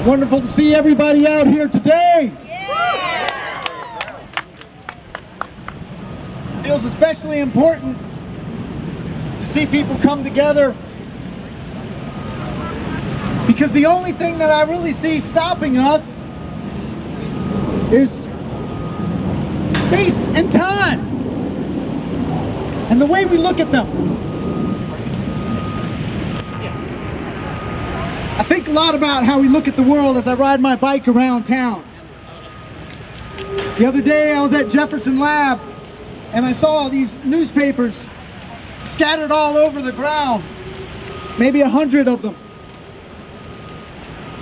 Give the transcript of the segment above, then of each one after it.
Wonderful to see everybody out here today. Yeah. Feels especially important to see people come together, because the only thing that I really see stopping us is space and time and the way we look at them. I think a lot about how we look at the world as I ride my bike around town. The other day I was at Jefferson Lab and I saw these newspapers scattered all over the ground, maybe 100 of them.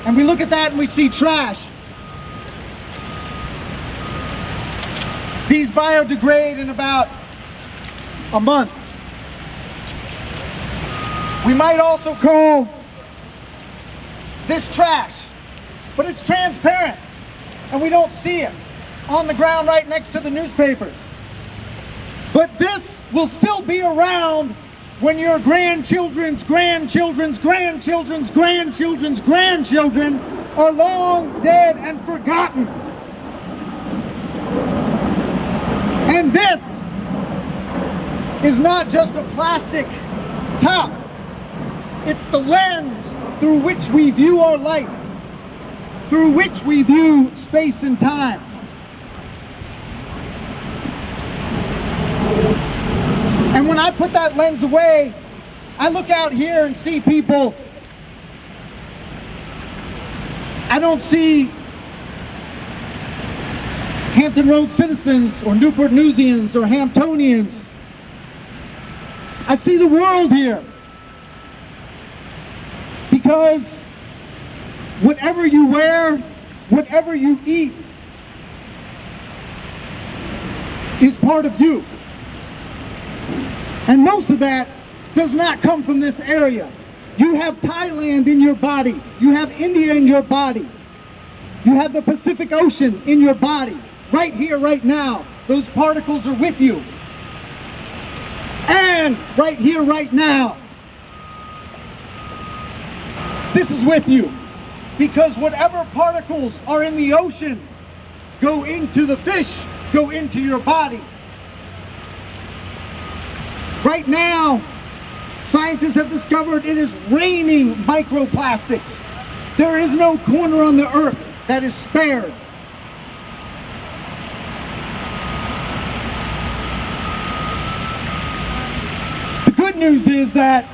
And we look at that and we see trash. These biodegrade in about a month. We might also call this trash, but it's transparent and we don't see it on the ground right next to the newspapers. But this will still be around when your grandchildren's grandchildren's grandchildren's grandchildren's grandchildren are long dead and forgotten. And this is not just a plastic top. It's the lens through which we view our life, through which we view space and time. And when I put that lens away, I look out here and see people. I don't see Hampton Road citizens or Newport Newsians or Hamptonians. I see the world here. Because whatever you wear, whatever you eat, is part of you. And most of that does not come from this area. You have Thailand in your body. You have India in your body. You have the Pacific Ocean in your body. Right here, right now. Those particles are with you. And right here, right now, this is with you. Because whatever particles are in the ocean go into the fish, go into your body. Right now, scientists have discovered it is raining microplastics. There is no corner on the earth that is spared. The good news is that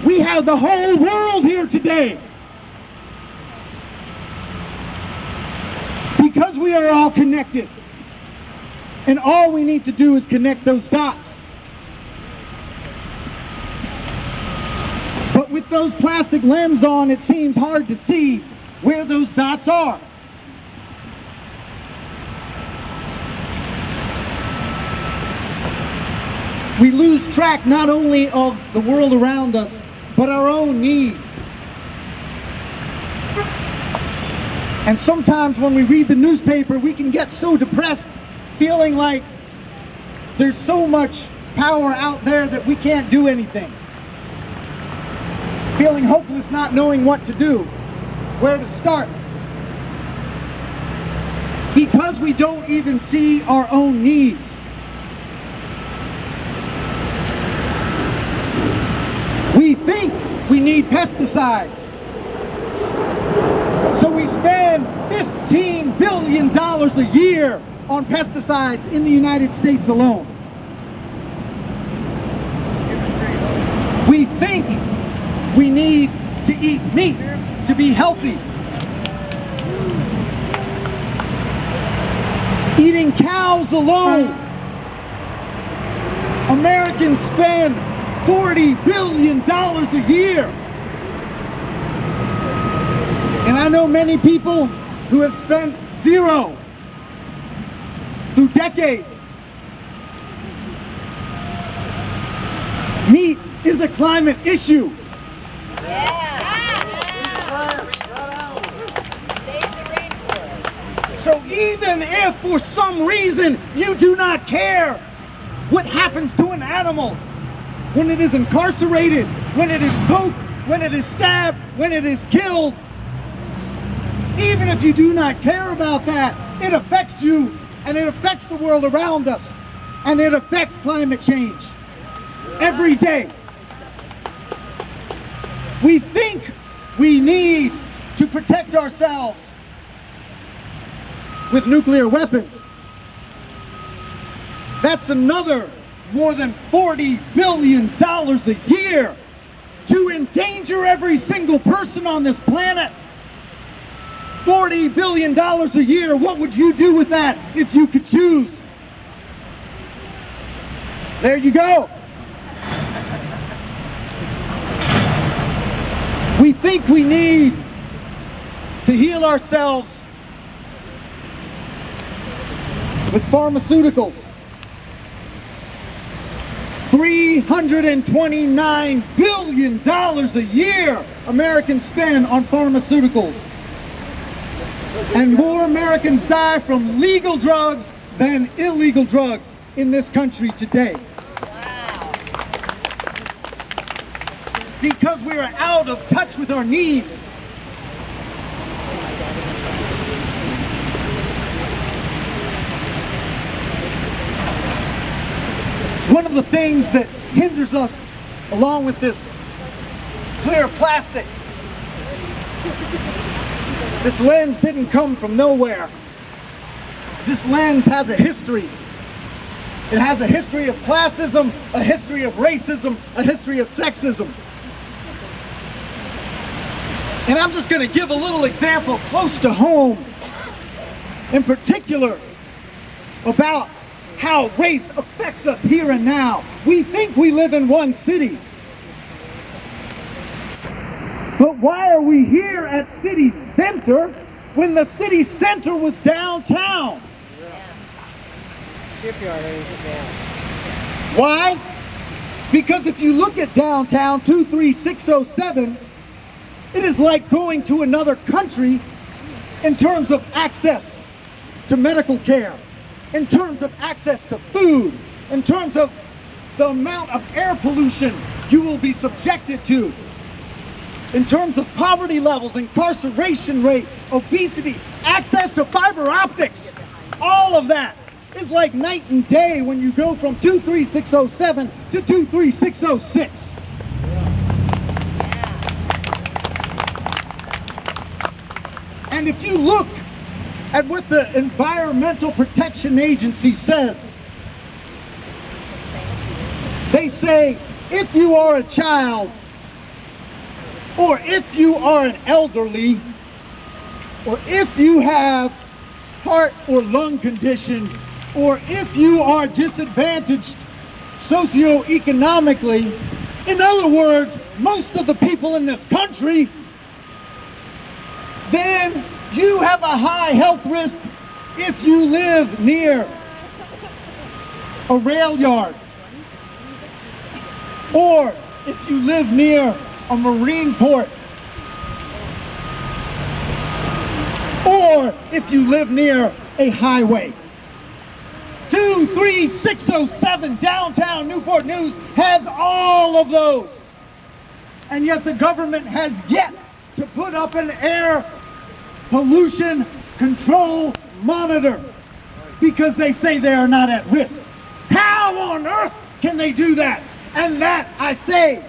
we have the whole world here today. Because we are all connected. And all we need to do is connect those dots. But with those plastic lenses on, it seems hard to see where those dots are. We lose track not only of the world around us, but our own needs. And sometimes when we read the newspaper, we can get so depressed, feeling like there's so much power out there that we can't do anything. Feeling hopeless, not knowing what to do, where to start. Because we don't even see our own needs. We think we need pesticides. So we spend $15 billion a year on pesticides in the United States alone. We think we need to eat meat to be healthy. Eating cows alone, Americans spend $40 billion a year. And I know many people who have spent zero through decades. Meat is a climate issue. So even if for some reason you do not care what happens to an animal when it is incarcerated, when it is poked, when it is stabbed, when it is killed, Even if you do not care about that, it affects you, and it affects the world around us, and it affects climate change every day. We think we need to protect ourselves with nuclear weapons. That's another more than $40 billion a year to endanger every single person on this planet. $40 billion a year. What would you do with that if you could choose? There you go. We think we need to heal ourselves with pharmaceuticals. $329 billion a year Americans spend on pharmaceuticals. And more Americans die from legal drugs than illegal drugs in this country today. Wow. Because we are out of touch with our needs. One of the things that hinders us, along with this clear plastic, this lens didn't come from nowhere. This lens has a history. It has a history of classism, a history of racism, a history of sexism. And I'm just going to give a little example close to home, in particular, about how race affects us here and now. We think we live in one city. But why are we here at city center when the city center was downtown? Shipyard area down. Why? Because if you look at downtown 23607, it is like going to another country in terms of access to medical care, in terms of access to food, in terms of the amount of air pollution you will be subjected to, in terms of poverty levels, incarceration rate, obesity, access to fiber optics. All of that is like night and day when you go from 23607 to 23606. And if you look at what the Environmental Protection Agency says, they say if you are a child, or if you are an elderly, or if you have heart or lung condition, or if you are disadvantaged socioeconomically, in other words, most of the people in this country, then you have a high health risk if you live near a rail yard, or if you live near a marine port, or if you live near a highway. 23607 downtown Newport News has all of those. And yet the government has yet to put up an air pollution control monitor because they say they are not at risk. How on earth can they do that? And that, I say,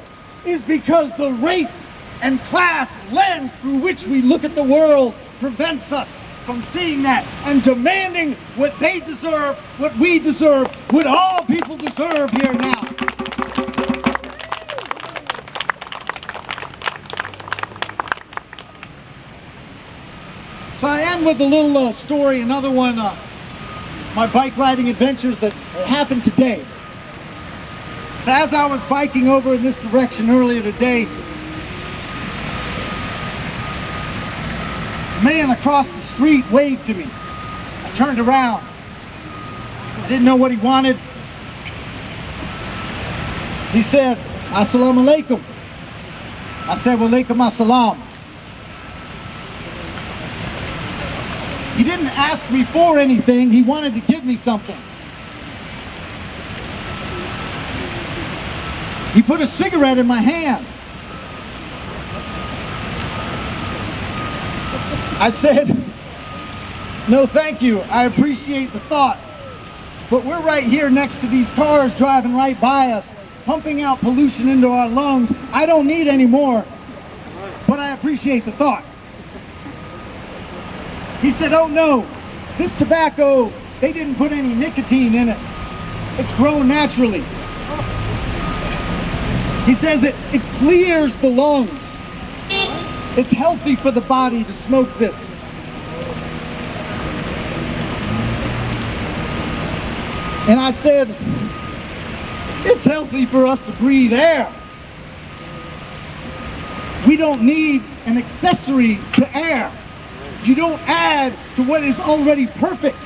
is because the race and class lens through which we look at the world prevents us from seeing that and demanding what they deserve, what we deserve, what all people deserve here now. So I end with a little story, another one, my bike riding adventures that happened today. So as I was biking over in this direction earlier today, a man across the street waved to me. I turned around. I didn't know what he wanted. He said, "Assalamu alaikum." I said, "Wa alaikum assalam." He didn't ask me for anything. He wanted to give me something. He put a cigarette in my hand. I said, no thank you, I appreciate the thought, but we're right here next to these cars driving right by us, pumping out pollution into our lungs. I don't need any more, but I appreciate the thought. He said, oh no, this tobacco, they didn't put any nicotine in it. It's grown naturally. He says it clears the lungs. It's healthy for the body to smoke this. And I said, it's healthy for us to breathe air. We don't need an accessory to air. You don't add to what is already perfect.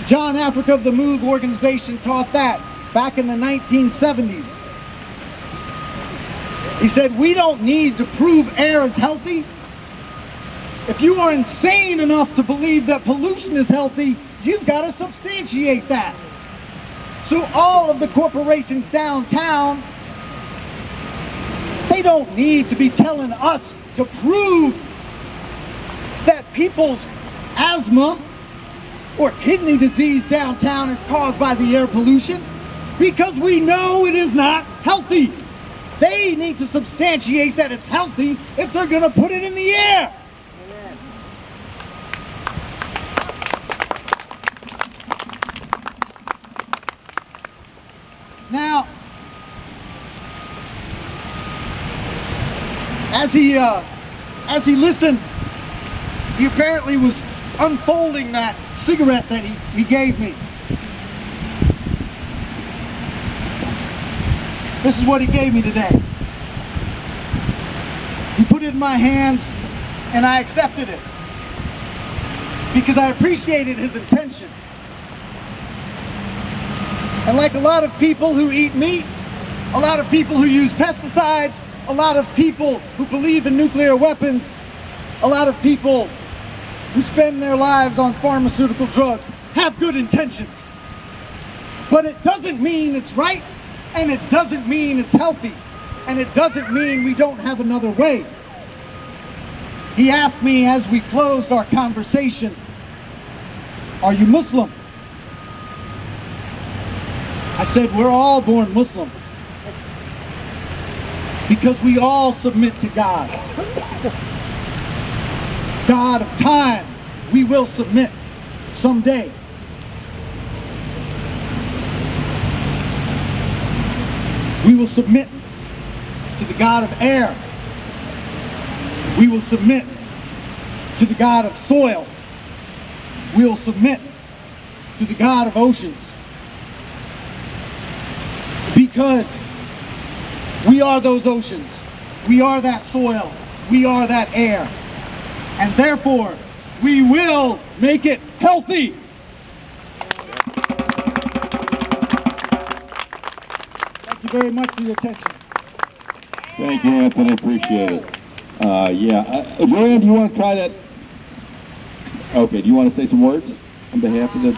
John Africa of the Move organization taught that back in the 1970s. He said, we don't need to prove air is healthy. If you are insane enough to believe that pollution is healthy, you've got to substantiate that. So all of the corporations downtown, they don't need to be telling us to prove that people's asthma or kidney disease downtown is caused by the air pollution, because we know it is not healthy. They need to substantiate that it's healthy if they're going to put it in the air. Amen. Now, as he listened, he apparently was unfolding that cigarette that he gave me. This is what he gave me today. He put it in my hands and I accepted it because I appreciated his intention. And like a lot of people who eat meat, a lot of people who use pesticides, a lot of people who believe in nuclear weapons, a lot of people who spend their lives on pharmaceutical drugs have good intentions. But it doesn't mean it's right, and it doesn't mean it's healthy, and it doesn't mean we don't have another way. He asked me as we closed our conversation, are you Muslim? I said, we're all born Muslim because we all submit to God. God of time, we will submit someday. We will submit to the God of air. We will submit to the God of soil. We will submit to the God of oceans. Because we are those oceans. We are that soil. We are that air. And therefore, we will make it healthy. Thank you very much for your attention. Thank you, Anthony. Appreciate it. Joanne, do you want to try that? Okay, do you want to say some words on behalf of the